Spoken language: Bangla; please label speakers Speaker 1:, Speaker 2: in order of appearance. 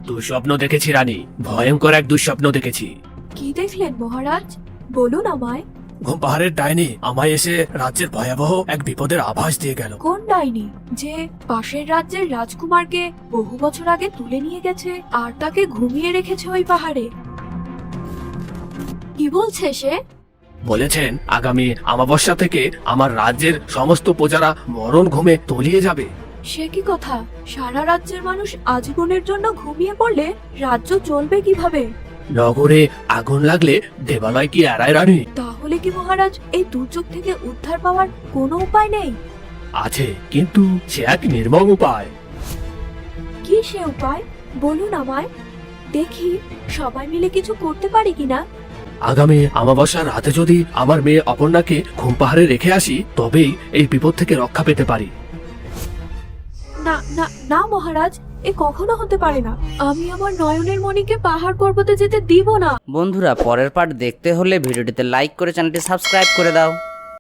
Speaker 1: দুঃস্বপ্ন দেখেছি রানী, ভয়ঙ্কর এক দুঃস্বপ্ন দেখেছি।
Speaker 2: কি দেখলেন মহারাজ? বলুন আমায়।
Speaker 1: ঘুম পাহাড়ের ডাইনি আমায় এসে রাজ্যের ভয়াবহ এক বিপদের আভাস দিয়ে গেল।
Speaker 2: কোন ডাইনি যে পাশের রাজ্যের রাজকুমারকে বহু বছর আগে তুলে নিয়ে গেছে আর তাকে ঘুমিয়ে রেখেছে ওই পাহাড়ে? কি বলছে সে?
Speaker 1: বলেছেন আগামী অমাবস্যা থেকে আমার রাজ্যের সমস্ত প্রজারা মরণ ঘুমে তলিয়ে যাবে।
Speaker 2: সে কি কথা? সারা রাজ্যের মানুষ আজীবনের জন্য ঘুমিয়ে পড়লে রাজ্য চলবে কিভাবে?
Speaker 1: নগরে আগুন লাগলে দেবালয় কি এড়ায় রানী?
Speaker 2: তাহলে কি মহারাজ এই দুর্যোগ থেকে উদ্ধার পাওয়ার কোনো উপায় নেই?
Speaker 1: আছে, কিন্তু সে এক নির্মম উপায়।
Speaker 2: কি সে উপায়? বলুন আমায়, দেখি সবাই মিলে কিছু করতে পারি কিনা।
Speaker 1: আগামী অমাবস্যার রাতে যদি আমার মেয়ে অপর্ণাকে ঘুম পাহাড়ে রেখে আসি, তবেই এই বিপদ থেকে রক্ষা পেতে পারি।
Speaker 2: না না না মহারাজ, এ কখনো হতে পারে না। আমি আমার নয়নের মণিকে পাহাড় পর্বতে যেতে দিব না।
Speaker 3: বন্ধুরা, পরের পার্ট দেখতে হলে ভিডিওটিতে লাইক করে চ্যানেলটি সাবস্ক্রাইব করে দাও।